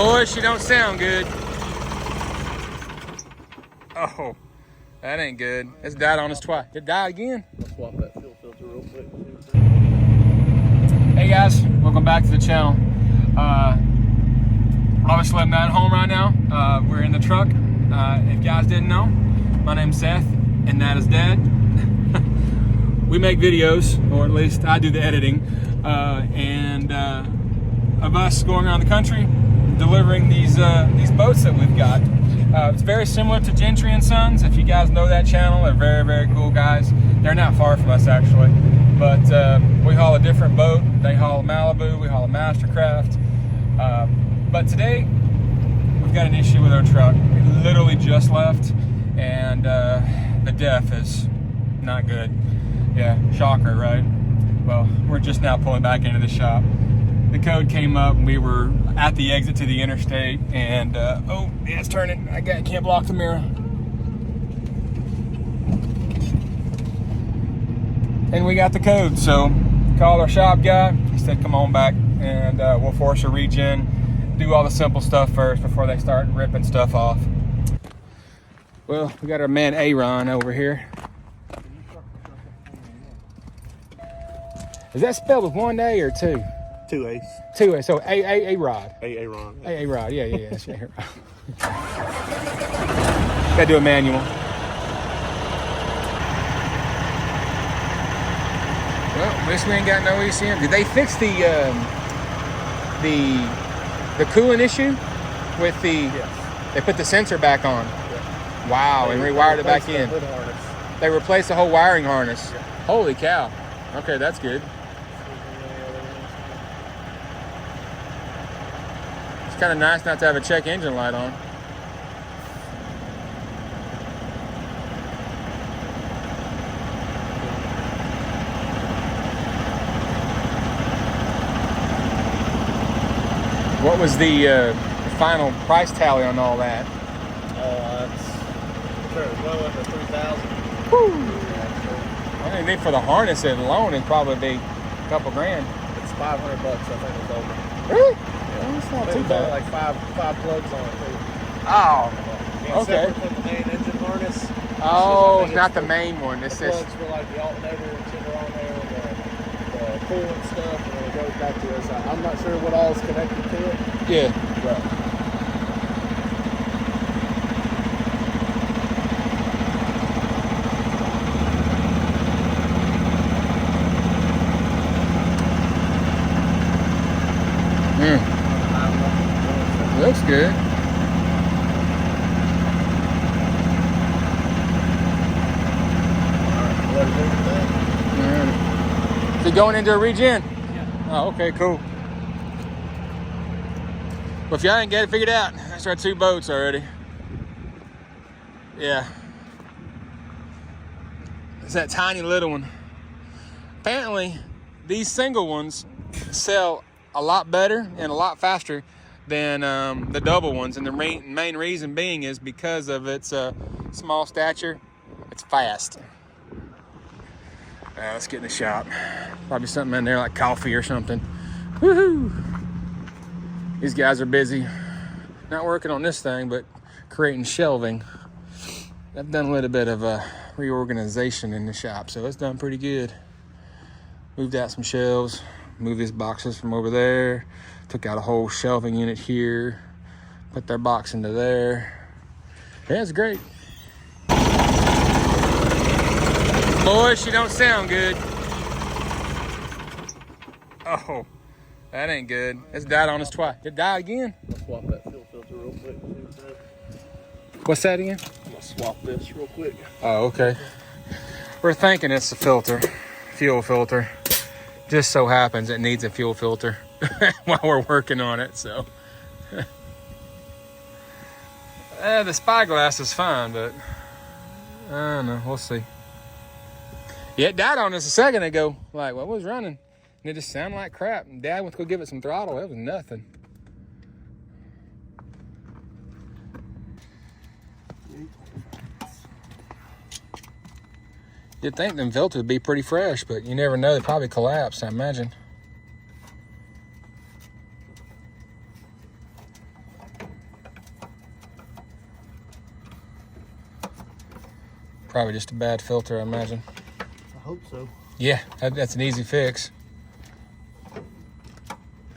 Boy, she don't sound good. Oh, that ain't good. It's died on us twice. It died again. I'll swap that fuel filter real quick. Hey guys, welcome back to the channel. Obviously I'm not at home right now. We're in the truck. If you guys didn't know, my name's Seth and that is Dad. We make videos, or at least I do the editing, of us going around the country delivering these boats that we've got. It's very similar to Gentry and Sons. If you guys know that channel, they're very, very cool guys. They're not far from us actually, but we haul a different boat. They haul a Malibu, we haul a Mastercraft. But today, we've got an issue with our truck. We literally just left, and the def is not good. Yeah, shocker, right? Well, we're just now pulling back into the shop. The code came up, and we were at the exit to the interstate, and oh, yeah, it's turning. I can't block the mirror. And we got the code, so called our shop guy. He said, come on back, and we'll force a regen. Do all the simple stuff first before they start ripping stuff off. Well, we got our man Aaron over here. Is that spelled with one A or two? Two A's. Two A. So A-Rod. A-Ron. A-Rod. Yeah. That's right. Gotta do a manual. Well, at least we ain't got no ECM. Did they fix the coolant issue with the? Yes. They put the sensor back on. Yeah. Wow, and rewired it back in. They replaced the whole wiring harness. Yeah. Holy cow. Okay, that's good. It's kind of nice not to have a check engine light on. What was the final price tally on all that? I'm sure it was well under 3,000. Woo! I think for the harness alone, it'd probably be a couple grand. It's $500, I think it's over. Really? Yeah. Well, that's not too There's bad. like five plugs on it too. Oh, Yeah, okay. separate from the main engine harness. Oh, it's not the main one. It's the this. plugs for like the alternator and timber on there, the coolant stuff, and then it goes back to this. I'm not sure what all is connected to it. Yeah. But Looks good. Is it going into a regen? Yeah. Oh, okay, cool. Well, if y'all ain't got it figured out, that's our two boats already. Yeah. It's that tiny little one. Apparently, these single ones sell a lot better and a lot faster than the double ones, and the main reason being is because of its small stature. It's fast. Let's get in the shop. Probably something in there like coffee or something. Woohoo! These guys are busy, not working on this thing, but creating shelving. I've done a little bit of reorganization in the shop, so it's done pretty good. Moved out some shelves, moved these boxes from over there, took out a whole shelving unit here, put their box into there. Yeah, it's great. Boy, she don't sound good. Oh, that ain't good. It's died on us twice. It died again? I'll swap that fuel filter real quick. What's that again? I'm gonna swap this real quick. Oh, okay. We're thinking it's a filter, fuel filter. Just so happens it needs a fuel filter while we're working on it, so. The spyglass is fine, but I don't know, we'll see. Yeah, it died on us a second ago. Like, what was running? And it just sounded like crap. And Dad went to go give it some throttle. It was nothing. You'd think them filters would be pretty fresh, but you never know. They probably collapsed, I imagine. Probably just a bad filter, I imagine. I hope so. Yeah, that's an easy fix.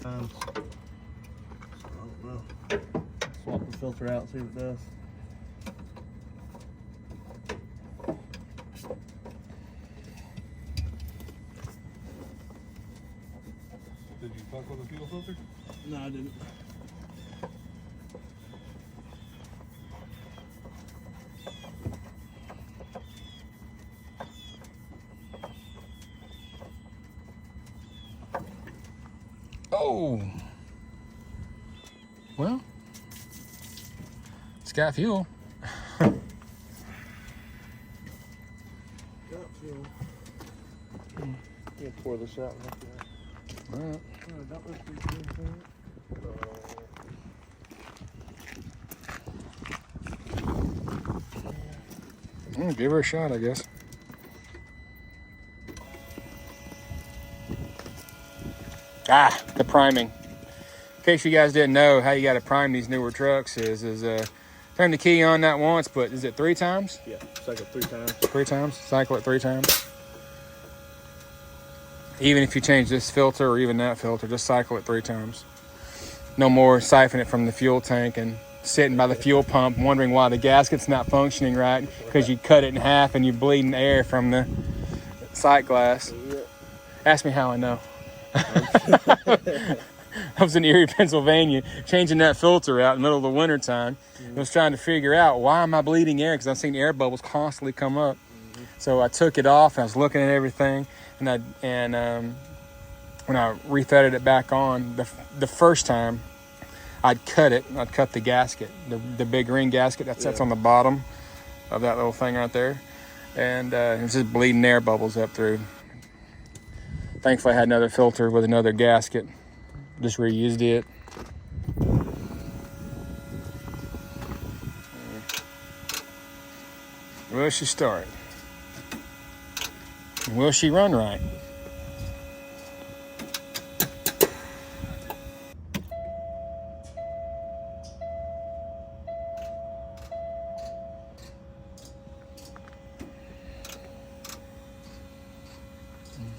So I don't know. Swap the filter out, see what it does. Did you fuck with the fuel filter? No, I didn't. Oh. Well, it's got fuel. Got fuel. You pour this out and look at it. All right. That looks pretty good, Give her a shot, I guess. The priming. In case you guys didn't know, how you got to prime these newer trucks is turn the key on not once, but is it 3 times? Yeah, cycle 3 times. 3 times? Cycle it 3 times. Even if you change this filter or even that filter, just cycle it 3 times. No more siphon it from the fuel tank and sitting by the fuel pump wondering why the gasket's not functioning right because you cut it in half and you're bleeding air from the sight glass. Yeah. Ask me how I know. I was in Erie, Pennsylvania, changing that filter out in the middle of the winter time. I was trying to figure out why am I bleeding air because I've seen air bubbles constantly come up. So I took it off and I was looking at everything, and when I rethreaded it back on, the first time I'd cut the gasket, the big ring gasket that sits on the bottom of that little thing right there, and it was just bleeding air bubbles up through. Thankfully, I had another filter with another gasket. Just reused it. Will she start? Will she run right?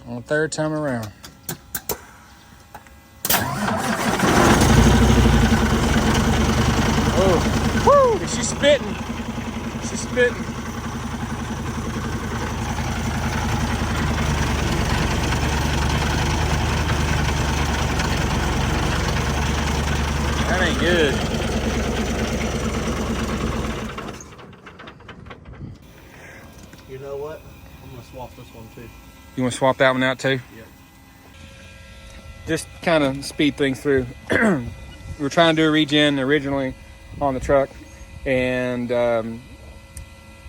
On the 3rd time around. Oh, woo! She's spitting. She's spitting. That ain't good. You know what? I'm gonna swap this one too. You want to swap that one out too? Yeah. Just kind of speed things through. We were trying to do a regen originally on the truck, and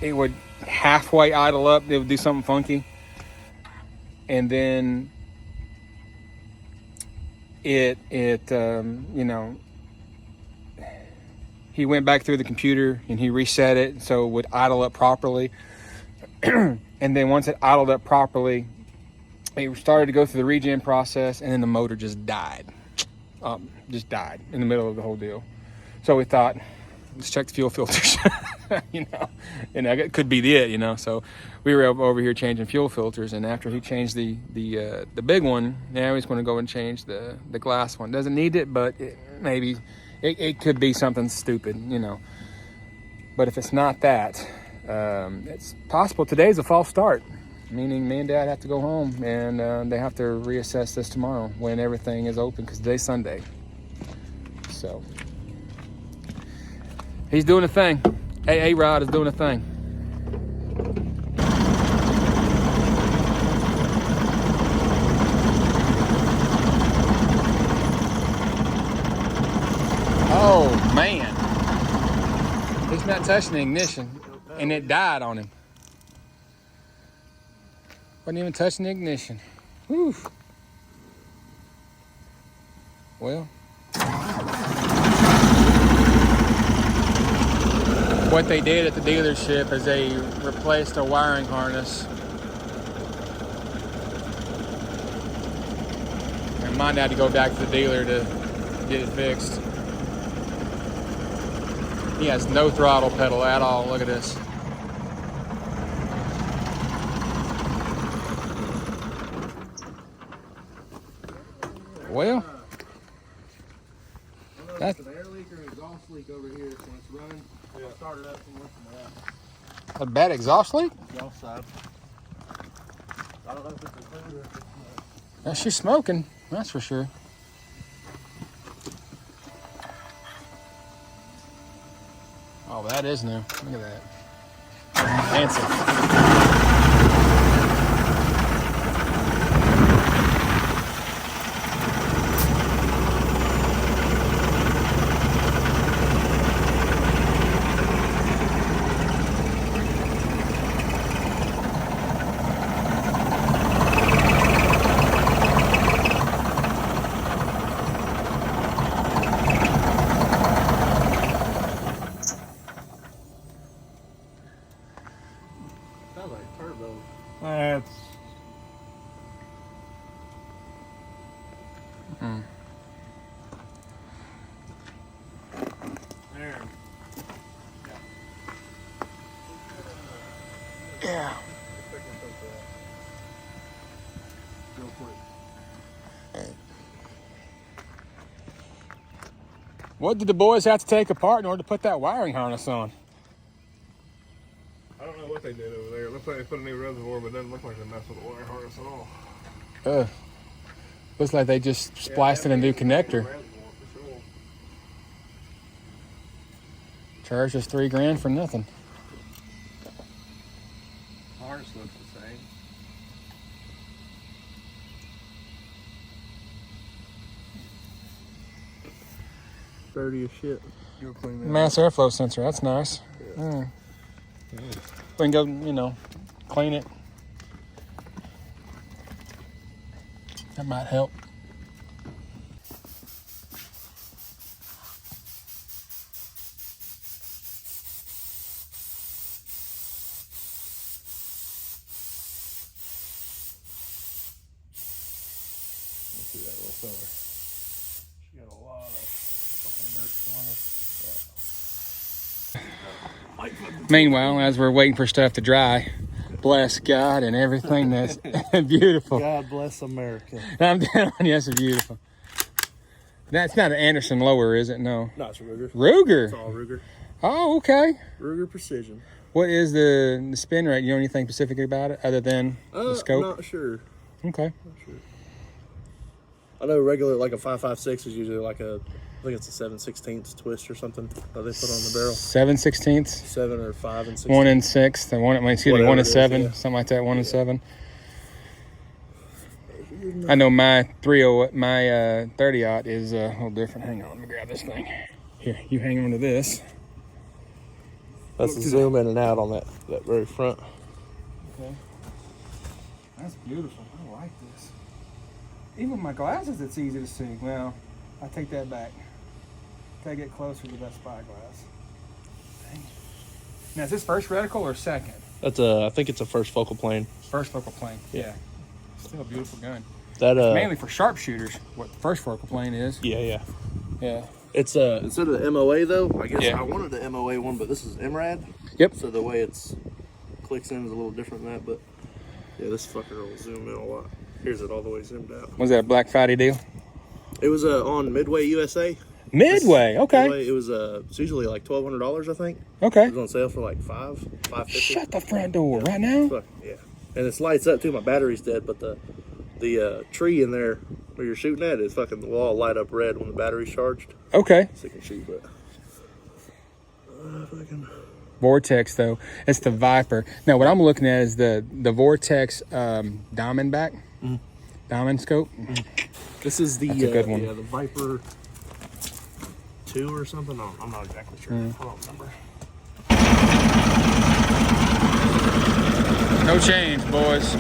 it would halfway idle up. It would do something funky, and then it you know, he went back through the computer and he reset it so it would idle up properly. And then once it idled up properly, it started to go through the regen process, and then the motor just died. Just died in the middle of the whole deal. So we thought, let's check the fuel filters. you know, and that could be it. You know, so we were over here changing fuel filters, and after he changed the big one, now he's going to go and change the glass one. Doesn't need it, but maybe it could be something stupid. You know, but if it's not that. It's possible today's a false start, meaning me and Dad have to go home, and they have to reassess this tomorrow when everything is open, because today's Sunday. So he's doing a thing. A-Rod is doing a thing. Oh man, he's not touching the ignition. And it died on him. Wasn't even touching the ignition. Whew. Well. What they did at the dealership is they replaced a wiring harness. And mine had to go back to the dealer to get it fixed. He has no throttle pedal at all. Look at this. Well, That's an air leak or an exhaust leak over here, so it's running. Yeah. I'll start it up and look from a bad exhaust leak? the exhaust side. I don't know if it's included or if it's Yeah, she's smoking, that's for sure. Oh, that is new. Look at that. Fancy. sounds like turbo. That's There. Yeah. Real quick. What did the boys have to take apart in order to put that wiring harness on? I don't know what they did over there. It looks like they put a new reservoir, but it doesn't look like they messed with the wire harness at all. Looks like they just spliced in a new connector. Reservoir for sure. Charged us $3 for nothing. Harness looks the same. Dirty as shit. You'll clean that Mass airflow sensor, that's nice. Yeah. We can go, you know, clean it. That might help. Let's see that little fella. She got a lot of fucking dirt on her. Meanwhile, as we're waiting for stuff to dry, bless God and everything that's beautiful. God bless America. I'm telling you, it's beautiful. That's not an Anderson lower, is it? No. No, it's Ruger. Ruger. It's all Ruger. Oh, okay. Ruger Precision. What is the spin rate? You know anything specific about it other than the scope? I'm not sure. Okay. Not sure. I know regular, like a 5.56 is usually like a, I think it's a 7/16 twist or something that they put on the barrel. 7/16. 7 or 5 and 6. 1 and 6. The one, excuse me, Whatever 1 it and is, 7. yeah. Something like that. 1 and 7. I know my 30-aught is a little different. Hang on, let me grab this thing. Here, you hang on to this. That's the zoom in and out on that very front. Okay. That's beautiful. I like this. Even with my glasses, it's easy to see. Well, I take that back. Gotta get closer to that spyglass. Dang. Now, is this first reticle or second? That's I think it's a first focal plane. First focal plane. Yeah. Still a beautiful gun. That Mainly for sharpshooters. What the first focal plane is. Yeah. Yeah. It's instead of the MOA though, I guess Yeah. I wanted the MOA one, but this is MRAD. Yep. So the way it's clicks in is a little different than that, but yeah, this fucker will zoom in a lot. Here's it all the way zoomed out. Was that a Black Friday deal? It was on Midway USA. Midway. Okay. Midway, it was it's usually like $1,200, I think. Okay. It was on sale for like $550. Shut the front door right now. Fuck, yeah. And it lights up too. My battery's dead, but the tree in there where you're shooting at is fucking the wall light up red when the battery's charged. Okay. So you can shoot, but fucking. Vortex though, it's the Viper. Now what I'm looking at is the Vortex Diamondback, Diamond scope. This is the That's a good one. Yeah, the Viper 2 or something. I'm not exactly sure. I don't remember. No change, boys.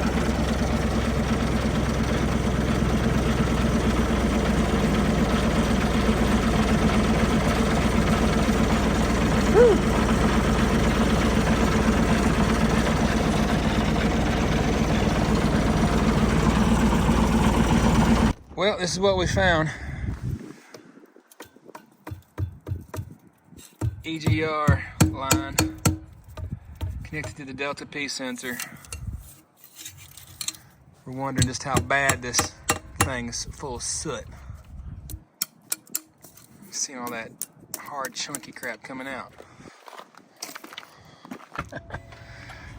Woo. Well, this is what we found. EGR line connected to the Delta P sensor. We're wondering just how bad this thing is full of soot. See all that hard, chunky crap coming out.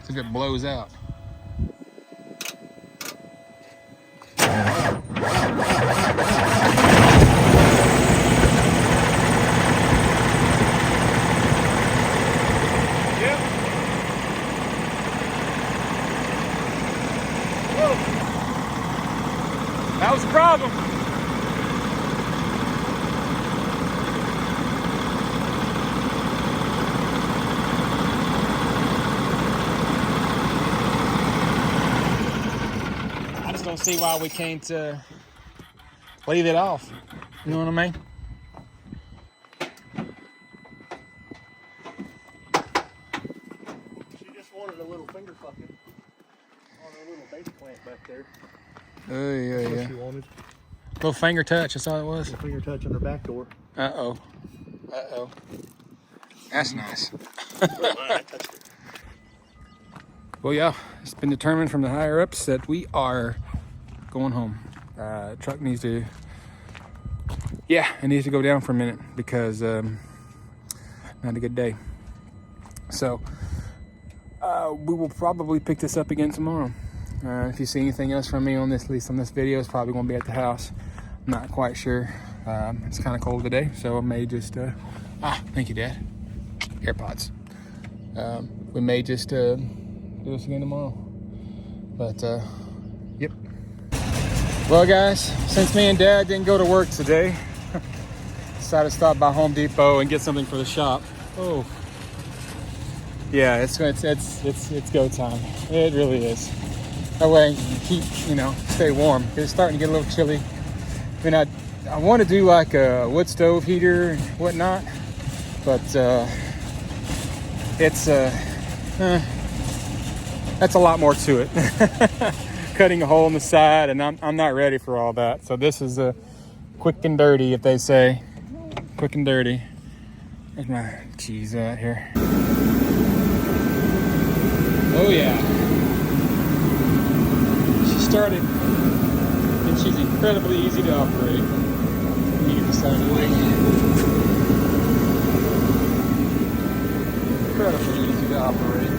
See if it blows out. That was the problem. I just don't see why we can't leave it off. You know what I mean? She just wanted a little finger fucking on her little base plant back there. Oh, yeah, What yeah. she wanted. Little finger touch, that's all it was. A finger touch on her back door. Uh-oh. Uh-oh. That's nice. I touched it. Well, yeah, it's been determined from the higher ups that we are going home. Truck needs to, it needs to go down for a minute because not a good day. So we will probably pick this up again tomorrow. If you see anything else from me on this, at least on this video, it's probably going to be at the house. I'm not quite sure. It's kind of cold today, so I may just thank you, Dad. AirPods. We may just do this again tomorrow. But yep. Well, guys, since me and Dad didn't go to work today, decided to stop by Home Depot and get something for the shop. Oh, yeah, it's go time. It really is. That way you can keep, stay warm. It's starting to get a little chilly. I mean, I want to do like a wood stove heater and whatnot, but it's that's a lot more to it. Cutting a hole in the side, and I'm not ready for all that. So this is quick and dirty, if they say. Quick and dirty. There's my cheese out here. Oh yeah. She started, and she's incredibly easy to operate. Let me get this out of the way. Incredibly easy to operate.